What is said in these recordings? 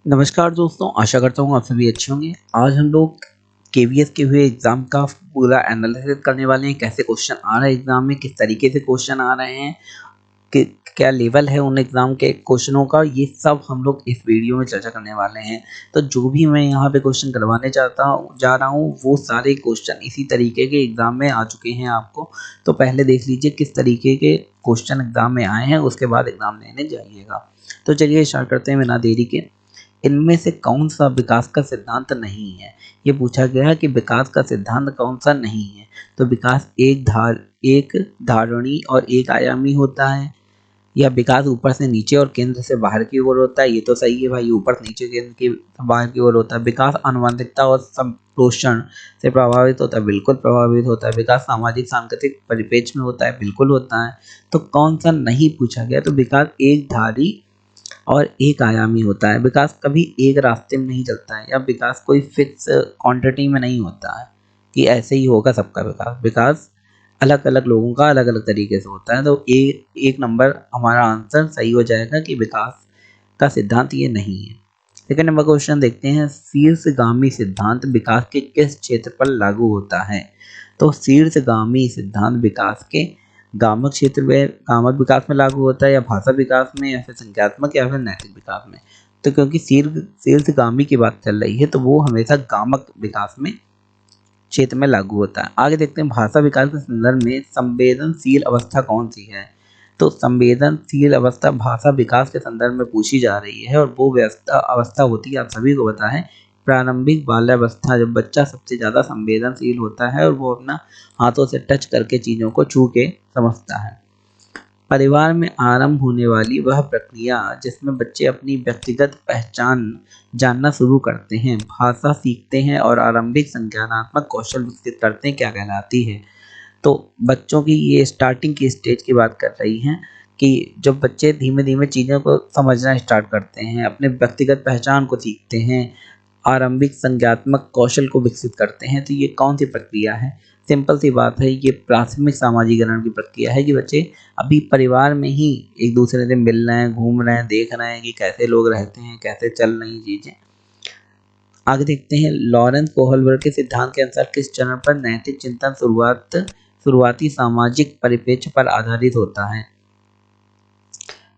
नमस्कार दोस्तों, आशा करता हूँ आप सभी अच्छे होंगे। आज हम लोग केवीएस के हुए एग्ज़ाम का पूरा एनालिसिस करने वाले हैं। कैसे क्वेश्चन आ रहे हैं एग्ज़ाम में, किस तरीके से क्वेश्चन आ रहे हैं, कि क्या लेवल है उन एग्ज़ाम के क्वेश्चनों का, ये सब हम लोग इस वीडियो में चर्चा करने वाले हैं। तो जो भी मैं यहाँ पे क्वेश्चन करवाने जा रहा हूँ, वो सारे क्वेश्चन इसी तरीके के एग्ज़ाम में आ चुके हैं आपको। तो पहले देख लीजिए किस तरीके के क्वेश्चन एग्ज़ाम में आए हैं, उसके बाद एग्ज़ाम देने जाइएगा। तो चलिए स्टार्ट करते हैं बिना देरी के। इनमें से कौन-सा विकास का सिद्धांत नहीं है? ये पूछा गया है कि विकास का सिद्धांत कौन-सा नहीं है? तो विकास एक धारणी और एक आयामी होता है, या विकास ऊपर से नीचे और केंद्र से बाहर की ओर होता है। ये तो सही है भाई, ऊपर से नीचे केंद्र के बाहर की ओर होता है। विकास आनुवंशिकता और संप्रेषण से प्रभावित होता है, बिल्कुल प्रभावित होता है। विकास सामाजिक सांस्कृतिक परिप्रेक्ष्य में होता है, बिल्कुल होता है। तो कौन सा नहीं पूछा गया? तो विकास एक धारी और एक आयामी होता है। विकास कभी एक रास्ते में नहीं चलता है, या विकास कोई फिक्स क्वांटिटी में नहीं होता है कि ऐसे ही होगा सबका विकास। विकास अलग अलग लोगों का अलग अलग तरीके से होता है। तो एक नंबर हमारा आंसर सही हो जाएगा कि विकास का सिद्धांत ये नहीं है। सेकंड नंबर क्वेश्चन देखते हैं, शीर्षगामी सिद्धांत विकास के किस क्षेत्र पर लागू होता है? तो शीर्षगामी सिद्धांत विकास के गामक क्षेत्र में, गामक विकास में लागू होता है, या भाषा विकास में, या फिर संज्ञात्मक, या फिर नैतिक विकास में। तो क्योंकि शीर्षगामी की बात चल रही है, तो वो हमेशा गामक विकास में क्षेत्र में लागू होता है। आगे देखते हैं, भाषा विकास के संदर्भ में संवेदनशील अवस्था कौन सी है? तो संवेदनशील अवस्था भाषा विकास के संदर्भ में पूछी जा रही है, और वो व्यवस्था अवस्था होती है, आप सभी को पता है, प्रारंभिक बाल्यावस्था, जब बच्चा सबसे ज़्यादा संवेदनशील होता है और वो अपना हाथों से टच करके चीज़ों को छू के समझता है। परिवार में आरंभ होने वाली वह प्रक्रिया जिसमें बच्चे अपनी व्यक्तिगत पहचान जानना शुरू करते हैं, भाषा सीखते हैं और आरंभिक संज्ञानात्मक कौशल विकसित करते हैं, क्या कहलाती है? तो बच्चों की ये स्टार्टिंग की स्टेज की बात कर रही हैं, कि जब बच्चे धीमे धीमे चीज़ों को समझना स्टार्ट करते हैं, अपने व्यक्तिगत पहचान को सीखते हैं, आरंभिक संज्ञात्मक कौशल को विकसित करते हैं। तो ये कौन सी प्रक्रिया है? सिंपल सी बात है, ये प्राथमिक सामाजिकरण की प्रक्रिया है, कि बच्चे अभी परिवार में ही एक दूसरे से मिल रहे हैं, घूम रहे हैं, देख रहे हैं कि कैसे लोग रहते हैं, कैसे चल रही चीज़ें। आगे देखते हैं, लॉरेंस कोहलबर्ग के सिद्धांत के अनुसार किस चरण पर नैतिक चिंतन शुरुआती सामाजिक परिप्रेक्ष्य पर आधारित होता है?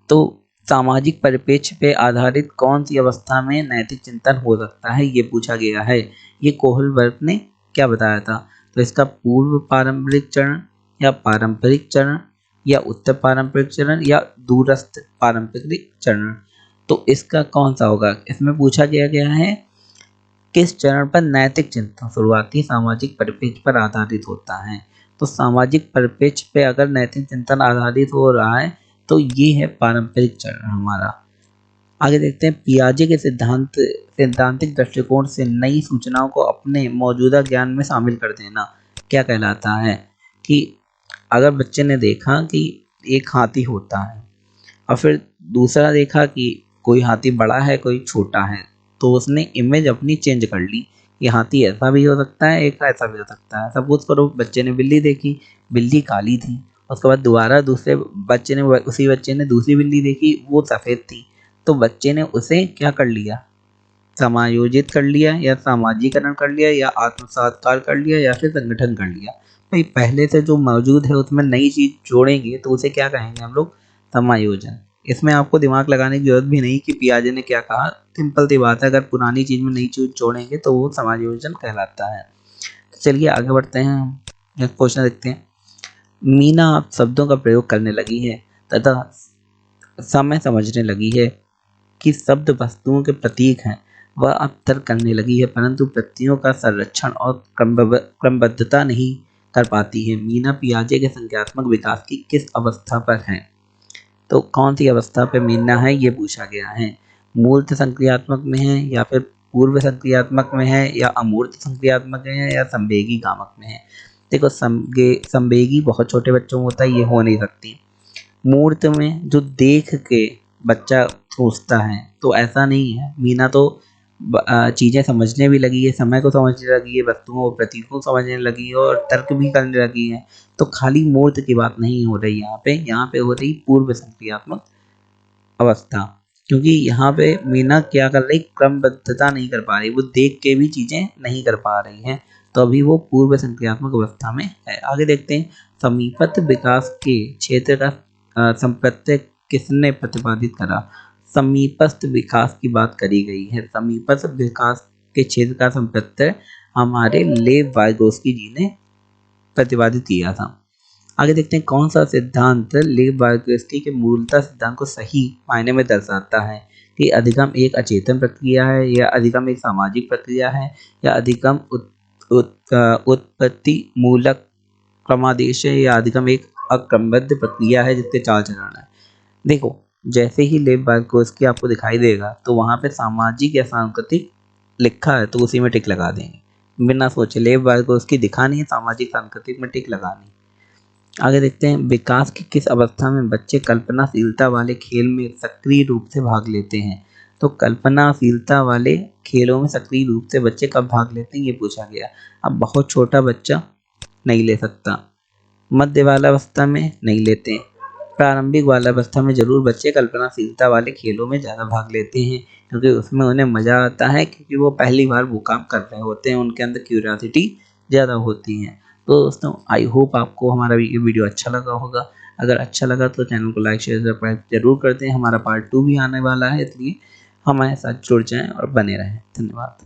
तो सामाजिक परिप्रेक्ष्य पे आधारित कौन सी अवस्था में नैतिक चिंतन हो सकता है, ये पूछा गया है। ये कोहलबर्ग ने क्या बताया था? तो इसका पूर्व पारंपरिक चरण, या पारंपरिक चरण, या उत्तर पारंपरिक चरण, या दूरस्थ पारंपरिक चरण। तो इसका कौन सा होगा? इसमें पूछा गया है किस चरण पर नैतिक चिंतन शुरुआती सामाजिक परिप्रेक्ष्य पर आधारित होता है। तो सामाजिक परिप्रेक्ष्य पे अगर नैतिक चिंतन आधारित हो रहा है, तो ये है पारंपरिक चरण हमारा। आगे देखते हैं, पियाजे के सैद्धांतिक दृष्टिकोण से नई सूचनाओं को अपने मौजूदा ज्ञान में शामिल कर देना क्या कहलाता है? कि अगर बच्चे ने देखा कि एक हाथी होता है, और फिर दूसरा देखा कि कोई हाथी बड़ा है, कोई छोटा है, तो उसने इमेज अपनी चेंज कर ली। ये हाथी ऐसा भी हो सकता है, एक ऐसा भी हो सकता है। सपोज करो बच्चे ने बिल्ली देखी, बिल्ली काली थी। उसके बाद दोबारा उसी बच्चे ने दूसरी बिल्ली देखी, वो सफ़ेद थी। तो बच्चे ने उसे क्या कर लिया? समायोजित कर लिया, या सामाजिकरण कर लिया, या आत्मसात्कार कर लिया, या फिर संगठन कर लिया। भाई पहले से जो मौजूद है उसमें नई चीज़ जोड़ेंगे तो उसे क्या कहेंगे हम लोग? समायोजन। इसमें आपको दिमाग लगाने की जरूरत भी नहीं कि पियाजे ने क्या कहा। सिंपल सी बात है, अगर पुरानी चीज़ में नई चीज़ जोड़ेंगे तो वो समायोजन कहलाता है। तो चलिए आगे बढ़ते हैं, हम एक क्वेश्चन देखते हैं। मीना अब शब्दों का प्रयोग करने लगी है तथा समय समझने लगी है कि शब्द वस्तुओं के प्रतीक हैं। वह अब तर्क करने लगी है, परंतु प्रत्ययों का संरक्षण और क्रमबद्धता नहीं कर पाती है। मीना पियाजे के संज्ञानात्मक विकास की किस अवस्था पर है? तो कौन सी अवस्था पे मीना है, ये पूछा गया है। मूर्त संक्रियात्मक में है, या फिर पूर्व संक्रियात्मक में है, या अमूर्त संक्रियात्मक में है, या संवेगी गामक में है? देखो, संवेगी बहुत छोटे बच्चों में होता है, ये हो नहीं सकती। मूर्त में जो देख के बच्चा सोचता है, तो ऐसा नहीं है। मीना तो चीज़ें समझने भी लगी है, समय को समझने लगी है, वस्तुओं और प्रतीकों को समझने लगी है, और तर्क भी करने लगी है। तो खाली मूर्त की बात नहीं हो रही यहाँ पे हो रही पूर्व संक्रियात्मक अवस्था। क्योंकि यहाँ पे मीना क्या कर रही, क्रमबद्धता नहीं कर पा रही, वो देख के भी चीजें नहीं कर पा रही हैं, तो अभी वो पूर्व संक्रियात्मक अवस्था में है। आगे देखते हैं, समीपस्थ विकास के क्षेत्र का संप्रत्यय किसने प्रतिपादित करा। समीपस्थ विकास की बात करी गई है। समीपस्थ विकास के क्षेत्र का संप्रत्यय हमारे लेव वाइगोस्की जी ने प्रतिपादित किया था। आगे देखते हैं, कौन सा सिद्धांत लेव वाइगोस्की के मूलतः सिद्धांत को सही मायने में दर्शाता है कि अधिगम एक अचेतन प्रक्रिया है, या अधिगम एक सामाजिक प्रक्रिया है, या अधिगम उत्पत्ति मूलक क्रमादेश है, या अधिगम एक अक्रमबद्ध प्रक्रिया है जिसके 4 चरण है। देखो, जैसे ही लेव वाइगोस्की आपको दिखाई देगा तो वहां पे सामाजिक या सांस्कृतिक लिखा है तो उसी में टिक लगा देंगे बिना सोचे। लेव वाइगोस्की दिखा नहीं है, सामाजिक सांस्कृतिक में टिक लगानी। आगे देखते हैं, विकास की किस अवस्था में बच्चे कल्पनाशीलता वाले खेल में सक्रिय रूप से भाग लेते हैं। तो कल्पनाशीलता वाले खेलों में सक्रिय रूप से बच्चे कब भाग लेते हैं, ये पूछा गया। अब बहुत छोटा बच्चा नहीं ले सकता, मध्य वाला अवस्था में नहीं लेते, प्रारंभिक वाला अवस्था में जरूर बच्चे कल्पनाशीलता वाले खेलों में ज़्यादा भाग लेते हैं, क्योंकि उसमें उन्हें मज़ा आता है, क्योंकि वो पहली बार वो काम कर रहे होते हैं, उनके अंदर क्यूरियोसिटी ज़्यादा होती है। तो दोस्तों, आई होप आपको हमारा ये वीडियो अच्छा लगा होगा। अगर अच्छा लगा तो चैनल को लाइक शेयर सब्सक्राइब जरूर कर दें। हमारा पार्ट 2 भी आने वाला है, इसलिए हमारे साथ जुड़ जाएं और बने रहें। धन्यवाद।